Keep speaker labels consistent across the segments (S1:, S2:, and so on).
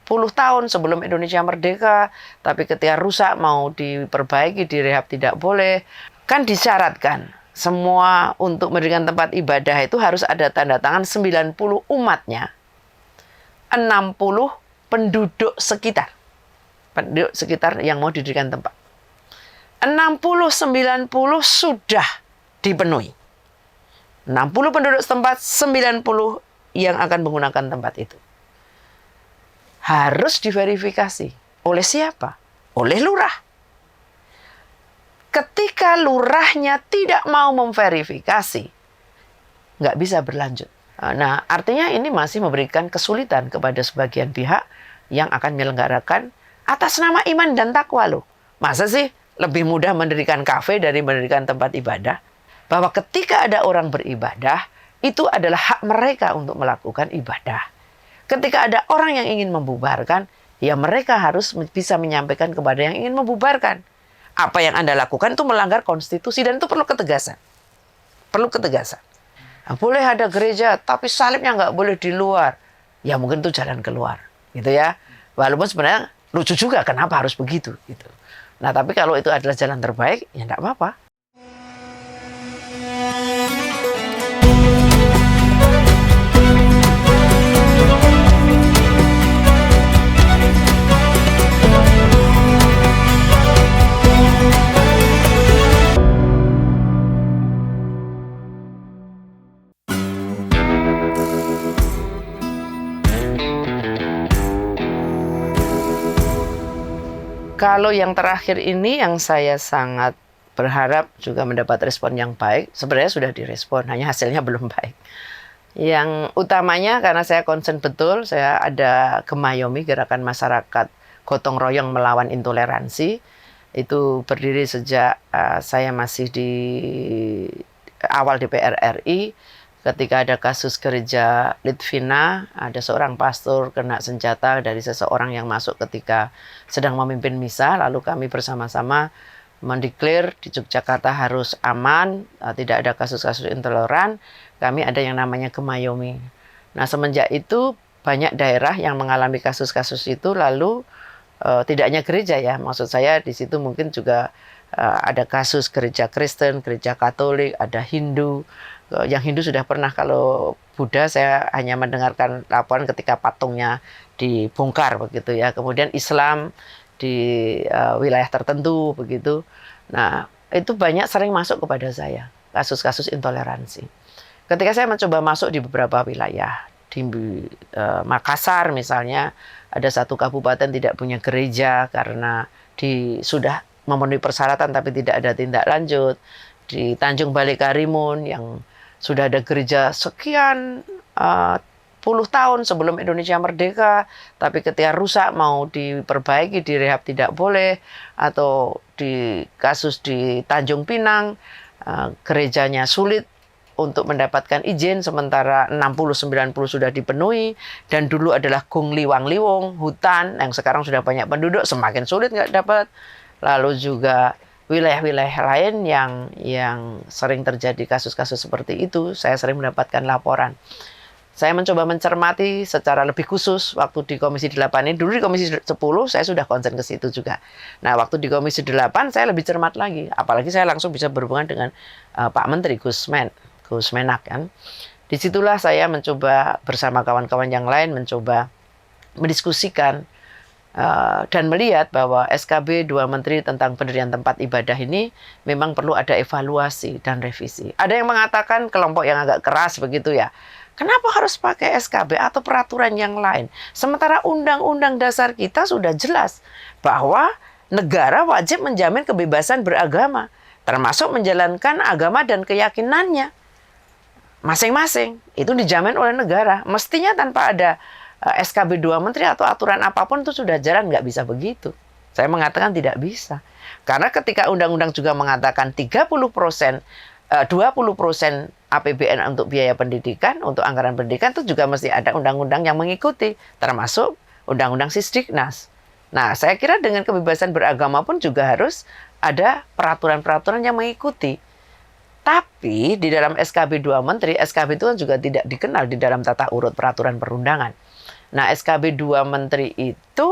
S1: puluh tahun sebelum Indonesia merdeka, tapi ketika rusak mau diperbaiki, direhab tidak boleh. Kan disyaratkan semua untuk mendirikan tempat ibadah itu harus ada tanda tangan 90 umatnya, 60 penduduk sekitar. Penduduk sekitar yang mau didirikan tempat. 60-90 sudah dipenuhi. 60 penduduk setempat, 90 yang akan menggunakan tempat itu. Harus diverifikasi. Oleh siapa? Oleh lurah. Ketika lurahnya tidak mau memverifikasi, nggak bisa berlanjut. Nah, artinya ini masih memberikan kesulitan kepada sebagian pihak yang akan menyelenggarakan atas nama iman dan takwa loh. Masa sih lebih mudah mendirikan kafe dari mendirikan tempat ibadah? Bahwa ketika ada orang beribadah, itu adalah hak mereka untuk melakukan ibadah. Ketika ada orang yang ingin membubarkan, ya mereka harus bisa menyampaikan kepada yang ingin membubarkan. Apa yang Anda lakukan itu melanggar konstitusi dan itu perlu ketegasan. Perlu ketegasan. Nah, boleh ada gereja, tapi salibnya nggak boleh di luar. Ya mungkin itu jalan keluar. Gitu ya. Walaupun sebenarnya lucu juga kenapa harus begitu. Gitu. Nah tapi kalau itu adalah jalan terbaik, ya nggak apa-apa. Kalau yang terakhir ini yang saya sangat berharap juga mendapat respon yang baik, sebenarnya sudah direspon, hanya hasilnya belum baik. Yang utamanya karena saya concern betul, saya ada Gemayomi, Gerakan Masyarakat Gotong Royong Melawan Intoleransi. Itu berdiri sejak saya masih di awal DPR RI. Ketika ada kasus gereja Litvina, ada seorang pastor kena senjata dari seseorang yang masuk ketika sedang memimpin misa. Lalu kami bersama-sama mendeklar di Yogyakarta harus aman, tidak ada kasus-kasus intoleran. Kami ada yang namanya Gemayomi. Nah semenjak itu banyak daerah yang mengalami kasus-kasus itu, lalu tidak hanya gereja ya, maksud saya di situ mungkin juga ada kasus gereja Kristen, gereja Katolik, ada Hindu. Yang Hindu sudah pernah, kalau Buddha saya hanya mendengarkan laporan ketika patungnya dibongkar begitu ya. Kemudian Islam di wilayah tertentu begitu. Nah, itu banyak sering masuk kepada saya kasus-kasus intoleransi. Ketika saya mencoba masuk di beberapa wilayah, di Makassar misalnya, ada satu kabupaten tidak punya gereja karena sudah memenuhi persyaratan tapi tidak ada tindak lanjut. Di Tanjung Balai Karimun yang sudah ada gereja sekian puluh tahun sebelum Indonesia merdeka, tapi ketika rusak mau diperbaiki, direhab tidak boleh. Atau di kasus di Tanjung Pinang, gerejanya sulit untuk mendapatkan izin, sementara 60-90 sudah dipenuhi. Dan dulu adalah Gung Liwang Liwung, hutan yang sekarang sudah banyak penduduk, semakin sulit nggak dapat. Lalu juga wilayah-wilayah lain yang sering terjadi kasus-kasus seperti itu, saya sering mendapatkan laporan. Saya mencoba mencermati secara lebih khusus waktu di Komisi 8 ini. Dulu di Komisi 10 saya sudah konsen ke situ juga. Nah, waktu di Komisi 8 saya lebih cermat lagi. Apalagi saya langsung bisa berhubungan dengan Pak Menteri Gus Menak kan. Disitulah saya mencoba bersama kawan-kawan yang lain mencoba mendiskusikan dan melihat bahwa SKB 2 Menteri tentang pendirian tempat ibadah ini memang perlu ada evaluasi dan revisi. Ada yang mengatakan kelompok yang agak keras begitu ya, kenapa harus pakai SKB atau peraturan yang lain? Sementara Undang-Undang Dasar kita sudah jelas bahwa negara wajib menjamin kebebasan beragama, termasuk menjalankan agama dan keyakinannya masing-masing. Itu dijamin oleh negara. Mestinya tanpa ada SKB 2 Menteri atau aturan apapun itu sudah jalan, nggak bisa begitu. Saya mengatakan tidak bisa. Karena ketika undang-undang juga mengatakan 30%, 20% APBN untuk biaya pendidikan, untuk anggaran pendidikan, itu juga mesti ada undang-undang yang mengikuti, termasuk undang-undang Sisdiknas. Nah, saya kira dengan kebebasan beragama pun juga harus ada peraturan-peraturan yang mengikuti. Tapi di dalam SKB 2 Menteri, SKB itu kan juga tidak dikenal di dalam tata urut peraturan perundangan. Nah, SKB 2 Menteri itu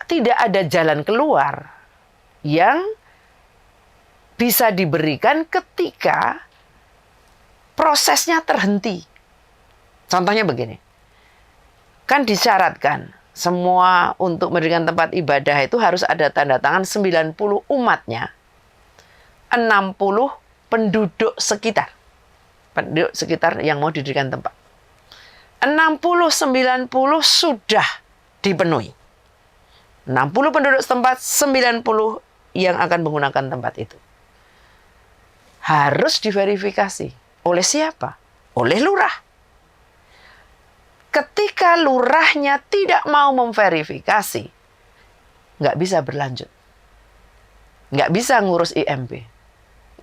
S1: tidak ada jalan keluar yang bisa diberikan ketika prosesnya terhenti. Contohnya begini, kan disyaratkan semua untuk mendirikan tempat ibadah itu harus ada tanda tangan 90 umatnya, 60 penduduk sekitar. Penduduk sekitar yang mau didirikan tempat. 60-90 sudah dipenuhi. 60 penduduk setempat, 90 yang akan menggunakan tempat itu. Harus diverifikasi. Oleh siapa? Oleh lurah. Ketika lurahnya tidak mau memverifikasi, nggak bisa berlanjut. Nggak bisa ngurus IMB.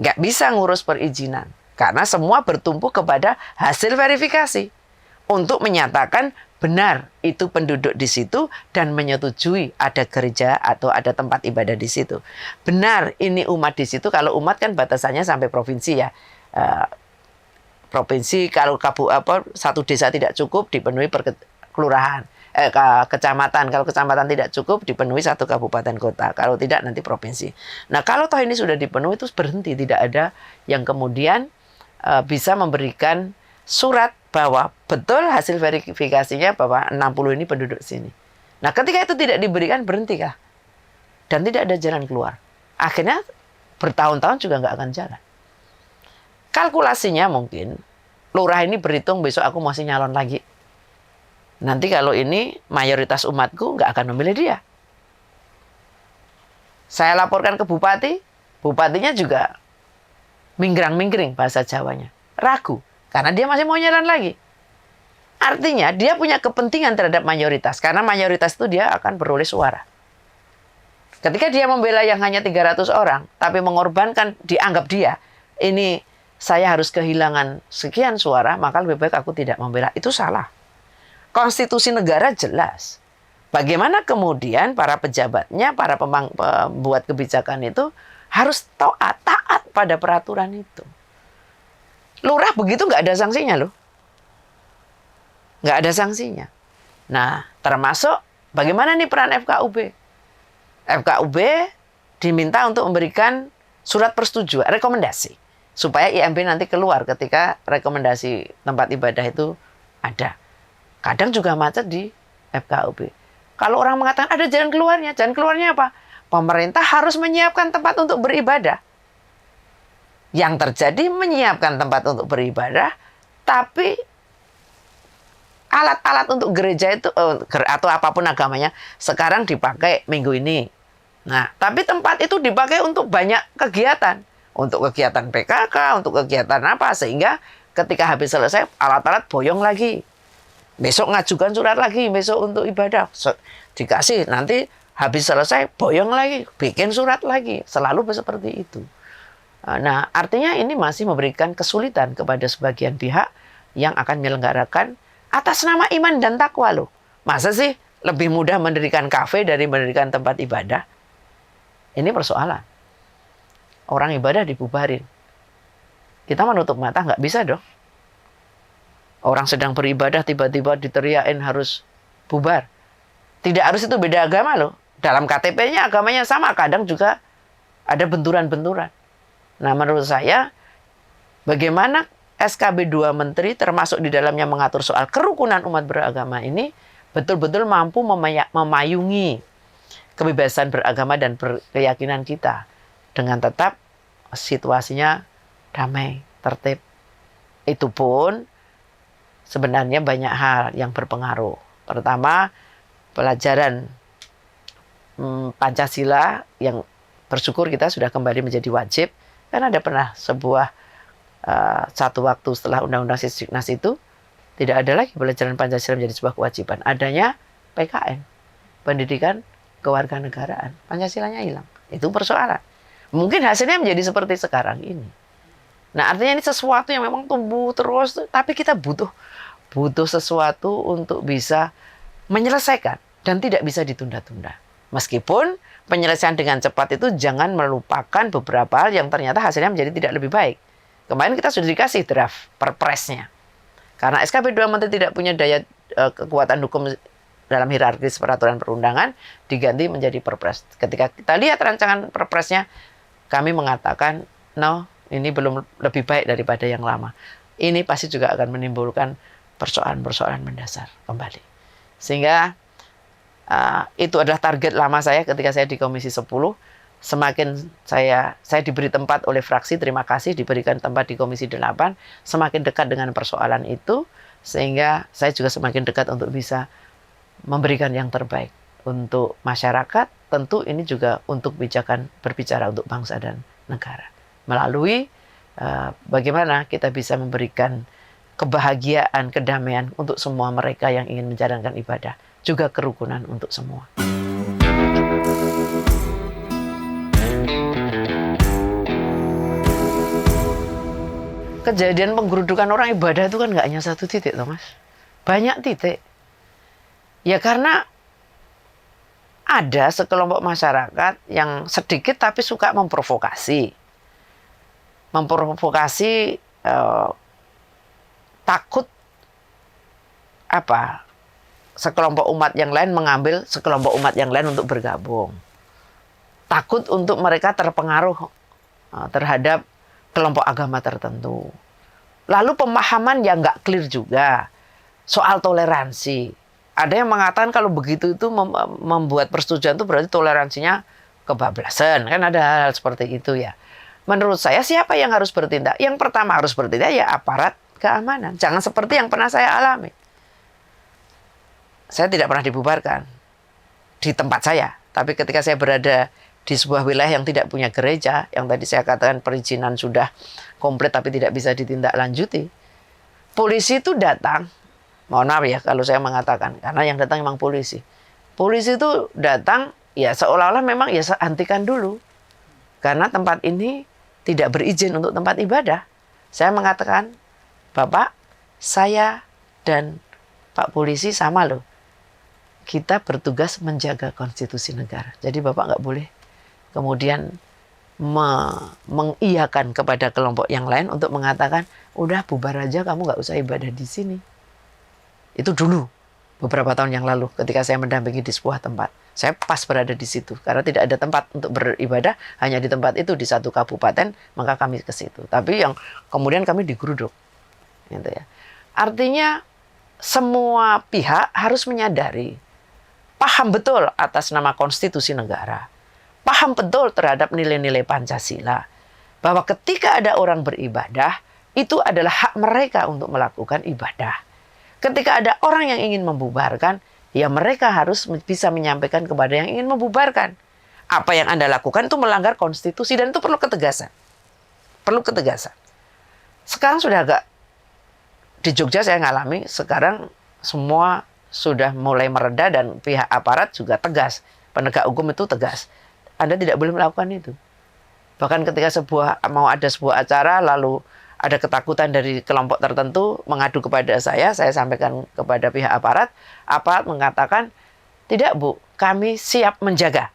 S1: Nggak bisa ngurus perizinan. Karena semua bertumpu kepada hasil verifikasi. Untuk menyatakan benar itu penduduk di situ dan menyetujui ada gereja atau ada tempat ibadah di situ. Benar ini umat di situ. Kalau umat kan batasannya sampai provinsi ya. Provinsi kalau satu desa tidak cukup dipenuhi per kelurahan, kecamatan. Kalau kecamatan tidak cukup dipenuhi satu kabupaten kota. Kalau tidak nanti provinsi. Nah kalau toh ini sudah dipenuhi itu berhenti. Tidak ada yang kemudian bisa memberikan surat bahwa betul hasil verifikasinya bahwa 60 ini penduduk sini. Nah ketika itu tidak diberikan, berhentikah? Dan tidak ada jalan keluar. Akhirnya bertahun-tahun juga nggak akan jalan. Kalkulasinya mungkin, lurah ini berhitung besok aku masih nyalon lagi. Nanti kalau ini mayoritas umatku nggak akan memilih dia. Saya laporkan ke bupati, bupatinya juga minggrang-mingring bahasa Jawanya. Ragu. Karena dia masih mau nyalon lagi. Artinya dia punya kepentingan terhadap mayoritas. Karena mayoritas itu dia akan beroleh suara. Ketika dia membela yang hanya 300 orang. Tapi mengorbankan dianggap dia. Ini saya harus kehilangan sekian suara. Maka lebih baik aku tidak membela. Itu salah. Konstitusi negara jelas. Bagaimana kemudian para pejabatnya, para pembuat kebijakan itu harus taat pada peraturan itu. Lurah begitu nggak ada sanksinya loh. Nggak ada sanksinya. Nah, termasuk bagaimana nih peran FKUB? FKUB diminta untuk memberikan surat persetujuan, rekomendasi. Supaya IMB nanti keluar ketika rekomendasi tempat ibadah itu ada. Kadang juga macet di FKUB. Kalau orang mengatakan ada jalan keluarnya apa? Pemerintah harus menyiapkan tempat untuk beribadah. Yang terjadi menyiapkan tempat untuk beribadah, tapi alat-alat untuk gereja itu atau apapun agamanya sekarang dipakai minggu ini. Nah, tapi tempat itu dipakai untuk banyak kegiatan, untuk kegiatan PKK, untuk kegiatan apa, sehingga ketika habis selesai alat-alat boyong lagi. Besok ngajukan surat lagi, besok untuk ibadah dikasih, nanti habis selesai boyong lagi, bikin surat lagi, selalu seperti itu. Nah, artinya ini masih memberikan kesulitan kepada sebagian pihak yang akan menyelenggarakan atas nama iman dan takwa loh. Masa sih lebih mudah mendirikan kafe dari mendirikan tempat ibadah? Ini persoalan. Orang ibadah dibubarin. Kita menutup mata nggak bisa dong. Orang sedang beribadah tiba-tiba diteriakin harus bubar. Tidak harus itu beda agama loh. Dalam KTP-nya agamanya sama, kadang juga ada benturan-benturan. Nah, menurut saya, bagaimana SKB 2 Menteri termasuk di dalamnya mengatur soal kerukunan umat beragama ini betul-betul mampu memayungi kebebasan beragama dan berkeyakinan kita dengan tetap situasinya damai, tertib. Itu pun sebenarnya banyak hal yang berpengaruh. Pertama, pelajaran Pancasila yang bersyukur kita sudah kembali menjadi wajib. Kan ada pernah sebuah satu waktu setelah Undang-Undang Sisdiknas itu tidak ada lagi pelajaran Pancasila menjadi sebuah kewajiban. Adanya PKN, pendidikan kewarganegaraan. Pancasilanya hilang. Itu persoalan. Mungkin hasilnya menjadi seperti sekarang ini. Nah, artinya ini sesuatu yang memang tumbuh terus, tapi kita butuh sesuatu untuk bisa menyelesaikan dan tidak bisa ditunda-tunda. Meskipun penyelesaian dengan cepat itu jangan melupakan beberapa hal yang ternyata hasilnya menjadi tidak lebih baik. Kemarin kita sudah dikasih draft perpresnya. Karena SKB 2 Menteri tidak punya daya kekuatan hukum dalam hierarkis peraturan perundangan diganti menjadi perpres. Ketika kita lihat rancangan perpresnya, kami mengatakan, no, ini belum lebih baik daripada yang lama. Ini pasti juga akan menimbulkan persoalan-persoalan mendasar kembali. Sehingga itu adalah target lama saya ketika saya di Komisi 10. Semakin saya diberi tempat oleh fraksi, terima kasih diberikan tempat di Komisi 8, semakin dekat dengan persoalan itu, sehingga saya juga semakin dekat untuk bisa memberikan yang terbaik untuk masyarakat. Tentu ini juga untuk berbicara untuk bangsa dan negara. Melalui bagaimana kita bisa memberikan kebahagiaan, kedamaian untuk semua mereka yang ingin menjalankan ibadah, juga kerukunan untuk semua. Kejadian penggerudukan orang ibadah itu kan nggak hanya satu titik, Thomas. Banyak titik. Ya karena ada sekelompok masyarakat yang sedikit tapi suka memprovokasi. Memprovokasi takut sekelompok umat yang lain mengambil sekelompok umat yang lain untuk bergabung. Takut untuk mereka terpengaruh terhadap kelompok agama tertentu. Lalu pemahaman yang nggak clear juga soal toleransi. Ada yang mengatakan kalau begitu itu membuat persetujuan itu berarti toleransinya kebablasan. Kan ada hal seperti itu ya. Menurut saya siapa yang harus bertindak? Yang pertama harus bertindak ya aparat keamanan. Jangan seperti yang pernah saya alami. Saya tidak pernah dibubarkan di tempat saya. Tapi ketika saya berada di sebuah wilayah yang tidak punya gereja, yang tadi saya katakan perizinan sudah komplit tapi tidak bisa ditindaklanjuti, polisi itu datang, mohon maaf ya kalau saya mengatakan, karena yang datang memang polisi. Polisi itu datang, ya seolah-olah memang ya hentikan dulu. Karena tempat ini tidak berizin untuk tempat ibadah. Saya mengatakan, Bapak, saya dan Pak Polisi sama loh. Kita bertugas menjaga konstitusi negara. Jadi Bapak nggak boleh kemudian mengiyakan kepada kelompok yang lain untuk mengatakan, udah bubar aja, kamu nggak usah ibadah di sini. Itu dulu, beberapa tahun yang lalu, ketika saya mendampingi di sebuah tempat. Saya pas berada di situ, karena tidak ada tempat untuk beribadah, hanya di tempat itu, di satu kabupaten, maka kami ke situ. Tapi yang kemudian kami digeruduk. Gitu ya. Artinya, semua pihak harus menyadari, paham betul atas nama konstitusi negara, paham betul terhadap nilai-nilai Pancasila, bahwa ketika ada orang beribadah, itu adalah hak mereka untuk melakukan ibadah. Ketika ada orang yang ingin membubarkan, ya mereka harus bisa menyampaikan kepada yang ingin membubarkan. Apa yang Anda lakukan itu melanggar konstitusi dan itu perlu ketegasan. Perlu ketegasan. Sekarang sudah agak, di Jogja saya ngalami, sekarang semua sudah mulai mereda dan pihak aparat juga tegas. Penegak hukum itu tegas. Anda tidak boleh melakukan itu. Bahkan ketika mau ada sebuah acara, lalu ada ketakutan dari kelompok tertentu mengadu kepada saya sampaikan kepada pihak aparat mengatakan, tidak Bu, kami siap menjaga.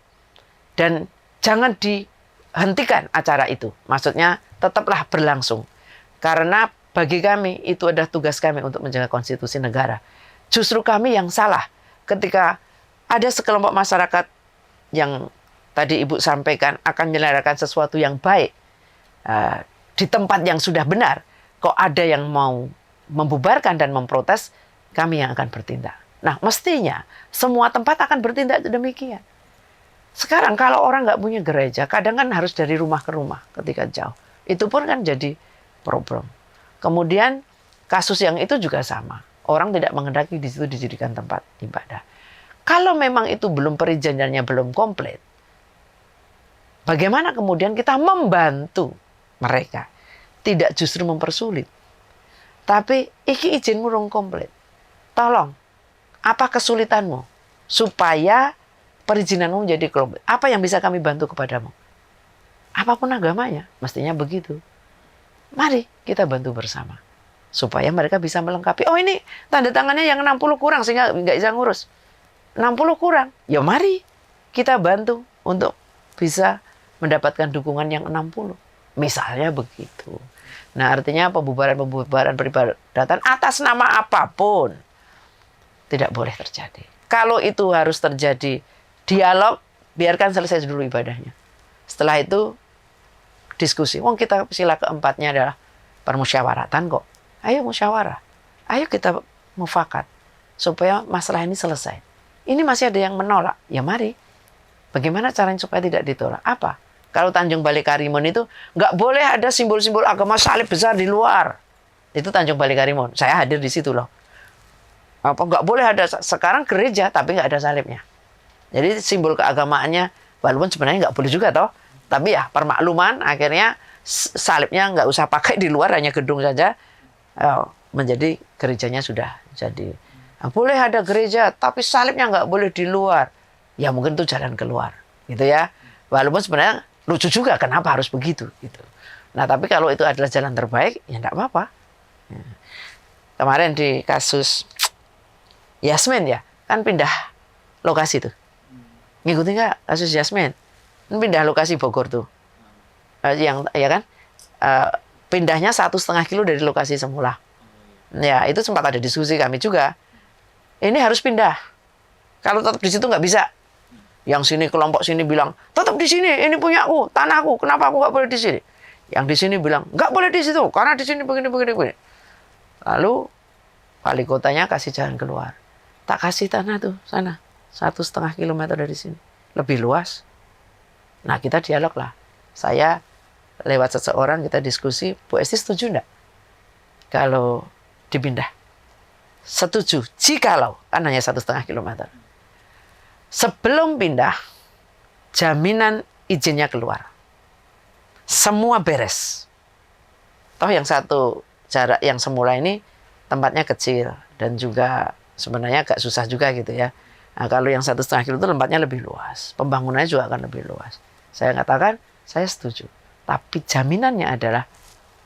S1: Dan jangan dihentikan acara itu. Maksudnya tetaplah berlangsung. Karena bagi kami itu adalah tugas kami untuk menjaga konstitusi negara. Justru kami yang salah ketika ada sekelompok masyarakat yang tadi Ibu sampaikan akan menyelenggarakan sesuatu yang baik di tempat yang sudah benar, kok ada yang mau membubarkan dan memprotes, kami yang akan bertindak. Nah, mestinya semua tempat akan bertindak demikian. Sekarang kalau orang nggak punya gereja, kadang kan harus dari rumah ke rumah ketika jauh. Itu pun kan jadi problem. Kemudian kasus yang itu juga sama. Orang tidak menghendaki di situ dijadikan tempat ibadah. Kalau memang itu belum perizinannya belum komplit, bagaimana kemudian kita membantu mereka? Tidak justru mempersulit. Tapi iki izinmu rong komplit. Tolong, apa kesulitanmu? Supaya perizinanmu menjadi komplit. Apa yang bisa kami bantu kepadamu? Apapun agamanya, mestinya begitu. Mari kita bantu bersama. Supaya mereka bisa melengkapi. Oh ini tanda tangannya yang 60 kurang sehingga nggak bisa ngurus. 60 kurang. Ya mari kita bantu untuk bisa mendapatkan dukungan yang 60. Misalnya begitu. Nah artinya pembubaran peribadatan atas nama apapun. tidak boleh terjadi. Kalau itu harus terjadi dialog, biarkan selesai dulu ibadahnya. Setelah itu diskusi. Kita sila keempatnya adalah permusyawaratan kok. Ayo musyawarah. Ayo kita mufakat supaya masalah ini selesai. Ini masih ada yang menolak. Ya mari. Bagaimana caranya supaya tidak ditolak? Apa? Kalau Tanjung Balai Karimun itu nggak boleh ada simbol-simbol agama salib besar di luar. Itu Tanjung Balai Karimun. Saya hadir di situ loh. Apa nggak boleh ada sekarang gereja tapi nggak ada salibnya. Jadi simbol keagamaannya walaupun sebenarnya nggak boleh juga toh. Tapi ya permakluman akhirnya salibnya nggak usah pakai di luar, hanya gedung saja. Menjadi gerejanya sudah jadi. Nah, boleh ada gereja tapi salibnya nggak boleh di luar. Ya mungkin itu jalan keluar, gitu ya. Walaupun sebenarnya lucu juga kenapa harus begitu, gitu. Nah tapi kalau itu adalah jalan terbaik, ya enggak apa-apa. Ya. Kemarin di kasus Yasmin ya, kan pindah lokasi tuh. Ngikutin nggak kasus Yasmin? Pindah lokasi Bogor tuh. Yang ya kan, pindahnya 1,5 kilo dari lokasi semula. Ya itu sempat ada diskusi kami juga. Ini harus pindah. Kalau tetap di situ nggak bisa. Yang sini kelompok sini bilang tetap di sini, ini punya aku, tanahku, kenapa aku nggak boleh di sini? Yang di sini bilang nggak boleh di situ karena di sini begini. Lalu wali kotanya kasih jalan keluar. Tak kasih tanah tuh sana 1,5 kilometer dari sini, lebih luas. Nah kita dialog lah. Saya lewat seseorang kita diskusi, Bu Esti setuju enggak kalau dipindah? Setuju, jikalau kan hanya 1,5 kilometer. Sebelum pindah, jaminan izinnya keluar. Semua beres. Toh yang satu jarak yang semula ini tempatnya kecil dan juga sebenarnya agak susah juga gitu ya. Nah, kalau yang 1,5 kilo itu tempatnya lebih luas, pembangunannya juga akan lebih luas. Saya katakan, saya setuju. Tapi jaminannya adalah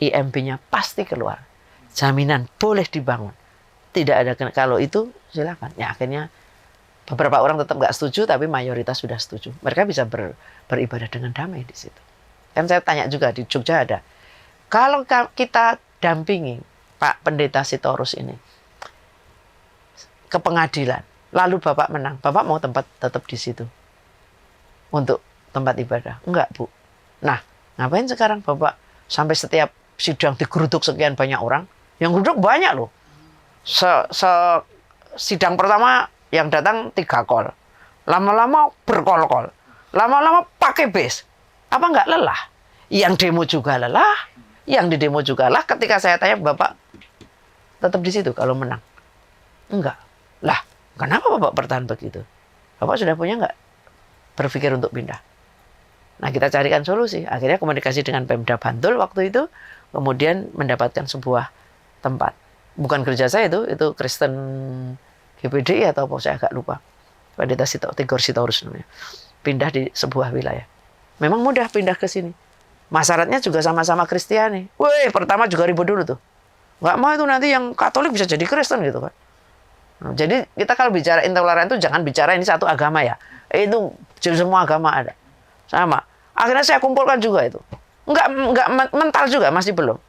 S1: IMB-nya pasti keluar. Jaminan boleh dibangun. Tidak ada, kalau itu silakan. Ya akhirnya beberapa orang tetap nggak setuju, tapi mayoritas sudah setuju. Mereka bisa beribadah dengan damai di situ. Kan saya tanya juga di Jogja ada. Kalau kita dampingi Pak Pendeta Sitorus ini ke pengadilan, lalu Bapak menang, Bapak mau tetap di situ untuk tempat ibadah? Enggak, Bu. Nah, ngapain sekarang Bapak sampai setiap sidang digeruduk sekian banyak orang? Yang geruduk banyak loh. Sidang pertama yang datang 3 kol. Lama-lama berkol-kol. Lama-lama pakai bis. Apa enggak lelah? Yang demo juga lelah. Yang di demo juga lelah. Ketika saya tanya, Bapak tetap di situ kalau menang? Enggak. Lah, kenapa Bapak bertahan begitu? Bapak sudah punya enggak berpikir untuk pindah? Nah, kita carikan solusi. Akhirnya komunikasi dengan Pemda Bantul waktu itu. Kemudian mendapatkan sebuah tempat. Bukan gereja saya itu Kristen GPDI atau apa, saya agak lupa. Pendeta Tigor Sitorus namanya. Pindah di sebuah wilayah. Memang mudah pindah ke sini. Masyarakatnya juga sama-sama Kristiani. Wih, pertama juga ribut dulu tuh. Nggak mau itu nanti yang Katolik bisa jadi Kristen gitu kan. Nah, jadi kita kalau bicara intoleran itu jangan bicara ini satu agama ya. Itu semua agama ada. Sama. Akhirnya saya kumpulkan juga itu. Nggak mental juga, masih belum.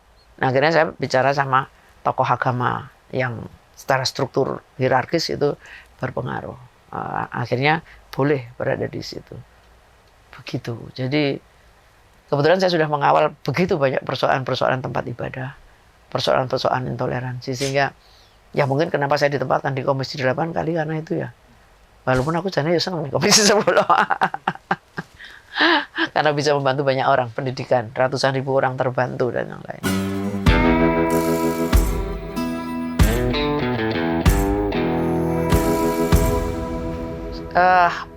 S1: Nah, akhirnya saya bicara sama tokoh agama yang secara struktur hierarkis itu berpengaruh. Akhirnya boleh berada di situ. Begitu. Jadi kebetulan saya sudah mengawal begitu banyak persoalan-persoalan tempat ibadah, persoalan-persoalan intoleransi, sehingga ya mungkin kenapa saya ditempatkan di Komisi 8 kali karena itu ya. Walaupun aku jadinya ya senang di Komisi 10. Karena bisa membantu banyak orang, pendidikan, ratusan ribu orang terbantu dan yang lain.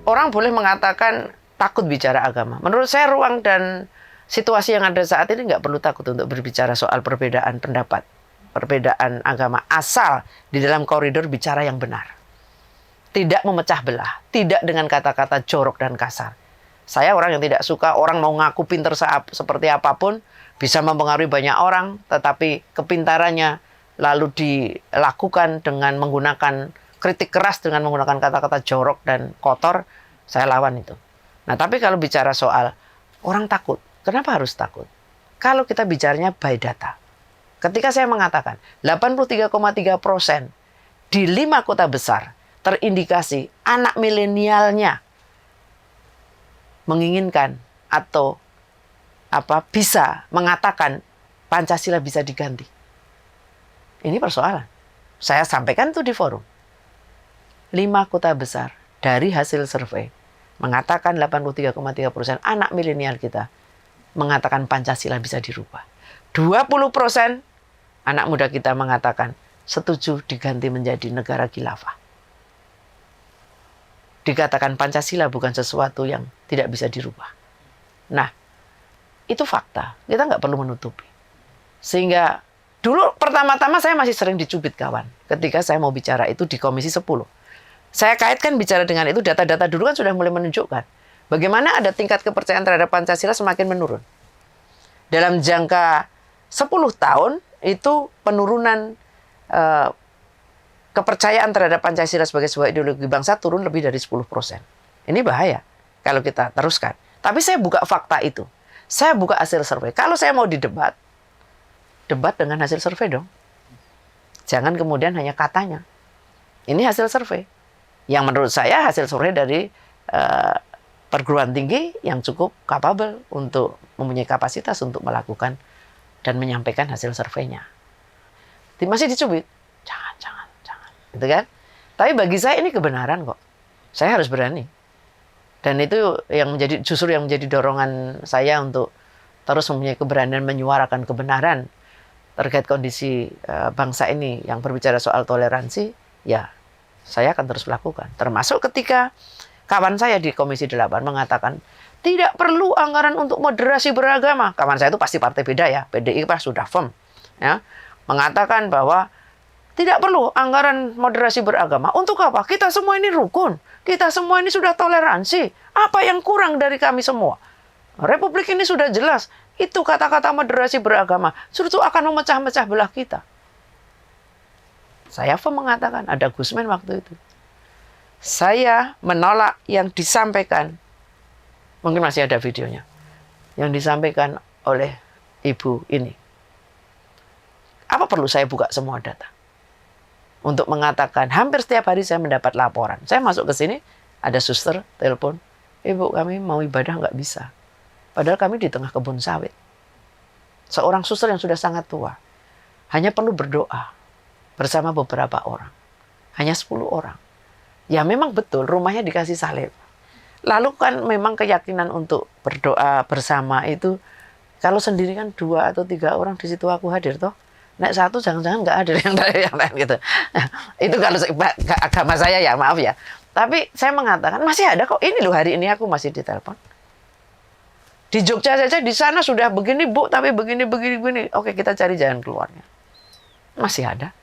S1: Orang boleh mengatakan takut bicara agama. Menurut saya ruang dan situasi yang ada saat ini nggak perlu takut untuk berbicara soal perbedaan pendapat, perbedaan agama, asal di dalam koridor bicara yang benar. Tidak memecah belah, tidak dengan kata-kata jorok dan kasar. Saya orang yang tidak suka orang mau ngaku pintar seperti apapun, bisa mempengaruhi banyak orang, tetapi kepintarannya lalu dilakukan dengan menggunakan kritik keras, dengan menggunakan kata-kata jorok dan kotor, saya lawan itu. Nah, tapi kalau bicara soal orang takut, kenapa harus takut? Kalau kita bicaranya by data. Ketika saya mengatakan 83,3% di 5 kota besar terindikasi anak milenialnya menginginkan atau bisa mengatakan Pancasila bisa diganti. Ini persoalan. Saya sampaikan itu di forum. 5 kota besar dari hasil survei mengatakan 83,3% anak milenial kita mengatakan Pancasila bisa dirubah. 20% anak muda kita mengatakan setuju diganti menjadi negara khilafah. Dikatakan Pancasila bukan sesuatu yang tidak bisa dirubah. Nah, itu fakta. Kita nggak perlu menutupi. Sehingga dulu pertama-tama saya masih sering dicubit kawan. Ketika saya mau bicara itu di Komisi 10. Saya kaitkan bicara dengan itu, data-data dulu kan sudah mulai menunjukkan bagaimana ada tingkat kepercayaan terhadap Pancasila semakin menurun. Dalam jangka 10 tahun itu penurunan kepercayaan terhadap Pancasila sebagai sebuah ideologi bangsa turun lebih dari 10%. Ini bahaya kalau kita teruskan. Tapi saya buka fakta itu. Saya buka hasil survei. Kalau saya mau didebat, debat dengan hasil survei dong. Jangan kemudian hanya katanya. Ini hasil survei. Yang menurut saya hasil survei dari perguruan tinggi yang cukup capable untuk mempunyai kapasitas untuk melakukan dan menyampaikan hasil surveinya. Masih dicubit. Jangan. Gitu kan? Tapi bagi saya ini kebenaran kok. Saya harus berani. Dan itu justru yang menjadi dorongan saya untuk terus mempunyai keberanian menyuarakan kebenaran terkait kondisi bangsa ini yang berbicara soal toleransi, ya saya akan terus melakukan. Termasuk ketika kawan saya di Komisi 8 mengatakan tidak perlu anggaran untuk moderasi beragama. Kawan saya itu pasti partai beda ya, PDI pas sudah firm ya, mengatakan bahwa tidak perlu anggaran moderasi beragama. Untuk apa? Kita semua ini rukun. Kita semua ini sudah toleransi. Apa yang kurang dari kami semua? Republik ini sudah jelas. Itu kata-kata moderasi beragama justru akan memecah-mecah belah kita. Saya mengatakan, ada Gusmen waktu itu. Saya menolak yang disampaikan. Mungkin masih ada videonya. Yang disampaikan oleh ibu ini. Apa perlu saya buka semua data? Untuk mengatakan, hampir setiap hari saya mendapat laporan. Saya masuk ke sini, ada suster telepon, ibu kami mau ibadah nggak bisa. Padahal kami di tengah kebun sawit. Seorang suster yang sudah sangat tua, hanya perlu berdoa bersama beberapa orang. Hanya 10 orang. Ya memang betul, rumahnya dikasih salib. Lalu kan memang keyakinan untuk berdoa bersama itu, kalau sendiri kan 2 atau 3 orang di situ aku hadir toh. Nek satu jangan-jangan nggak ada yang lain gitu. Itu kalau agama saya ya, maaf ya. Tapi saya mengatakan masih ada kok. Ini loh hari ini aku masih ditelepon. Di Jogja saja di sana sudah begini Bu, tapi begini. Oke, kita cari jalan keluarnya. Masih ada.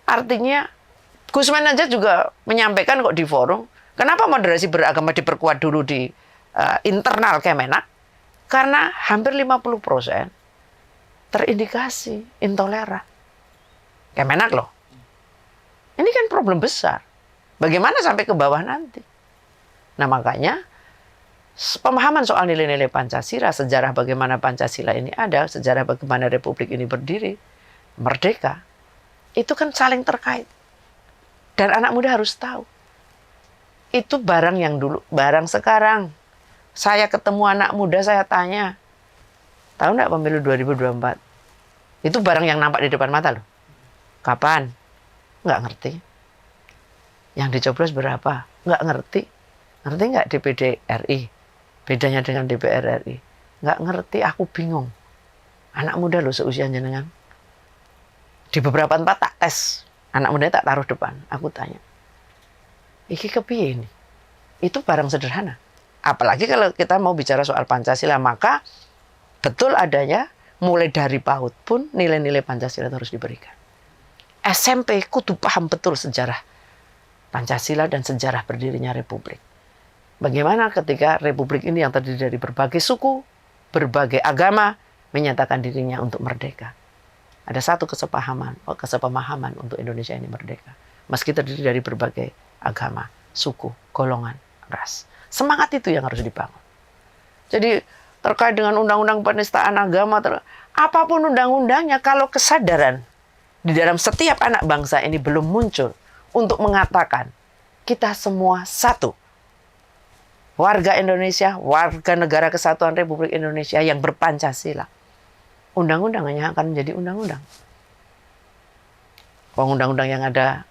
S1: Artinya Gusmen aja juga menyampaikan kok di forum, kenapa moderasi beragama diperkuat dulu di internal Kemenak? Karena hampir 50% terindikasi intoleran. Kemenak loh. Ini kan problem besar. Bagaimana sampai ke bawah nanti? Nah makanya pemahaman soal nilai-nilai Pancasila, sejarah bagaimana Pancasila ini ada, sejarah bagaimana Republik ini berdiri, merdeka, itu kan saling terkait. Dan anak muda harus tahu. Itu barang yang dulu, barang sekarang. Saya ketemu anak muda, saya tanya, tahu nggak pemilu 2024? Itu barang yang nampak di depan mata loh. Kapan? Nggak ngerti. Yang dicoblos berapa? Nggak ngerti. Ngerti nggak DPD RI? Bedanya dengan DPR RI? Nggak ngerti, aku bingung. Anak muda loh seusia jenengan. Di beberapa tempat tak tes. Anak muda tak taruh depan. Aku tanya, iki kepiye ini? Itu barang sederhana. Apalagi kalau kita mau bicara soal Pancasila, maka betul adanya mulai dari PAUD pun nilai-nilai Pancasila harus diberikan. SMP kudu paham betul sejarah Pancasila dan sejarah berdirinya Republik. Bagaimana ketika Republik ini yang terdiri dari berbagai suku, berbagai agama, menyatakan dirinya untuk merdeka. Ada satu kesepemahaman untuk Indonesia ini merdeka. Meski terdiri dari berbagai agama, suku, golongan, ras. Semangat itu yang harus dibangun. Jadi terkait dengan undang-undang penistaan agama, apapun undang-undangnya, kalau kesadaran di dalam setiap anak bangsa ini belum muncul untuk mengatakan kita semua satu. Warga Indonesia, warga negara kesatuan Republik Indonesia yang berpancasila. Undang-undang hanya akan menjadi undang-undang. Undang-undang yang ada,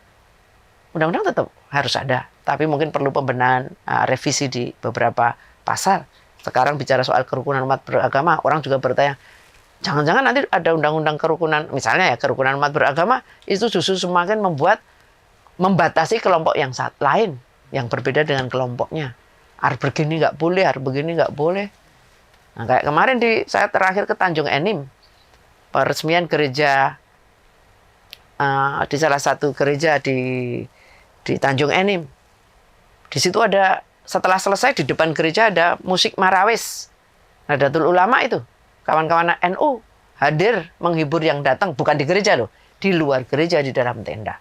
S1: undang-undang tetap harus ada. Tapi mungkin perlu pembenahan, revisi di beberapa pasal. Sekarang bicara soal kerukunan umat beragama, orang juga bertanya, jangan-jangan nanti ada undang-undang kerukunan, misalnya ya kerukunan umat beragama, itu justru semakin membatasi kelompok yang lain, yang berbeda dengan kelompoknya. Harus begini nggak boleh, harus begini nggak boleh. Nah, kayak kemarin saya terakhir ke Tanjung Enim, peresmian gereja di salah satu gereja di Tanjung Enim. Di situ ada, setelah selesai di depan gereja ada musik marawis. Nahdlatul Ulama itu, kawan-kawan NU hadir menghibur yang datang, bukan di gereja loh, di luar gereja di dalam tenda.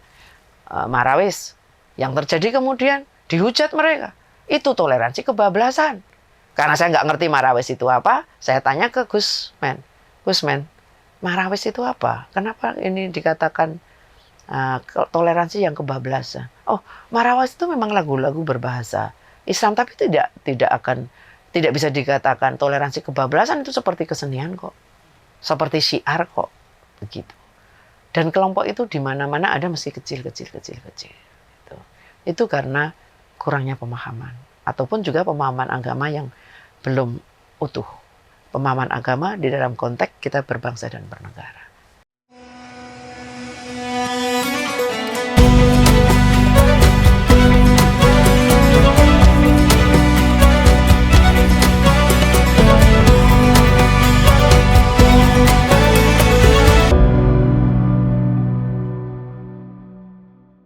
S1: Marawis. Yang terjadi kemudian dihujat mereka. Itu toleransi kebablasan. Karena saya nggak ngerti marawis itu apa, saya tanya ke Gus Men, marawis itu apa? Kenapa ini dikatakan toleransi yang kebablasan? Oh, marawis itu memang lagu-lagu berbahasa Islam, tapi tidak bisa dikatakan toleransi kebablasan. Itu seperti kesenian kok, seperti syiar kok, begitu. Dan kelompok itu di mana-mana ada, meski kecil. Itu karena kurangnya pemahaman, ataupun juga pemahaman agama yang belum utuh. Pemahaman agama di dalam konteks kita berbangsa dan bernegara.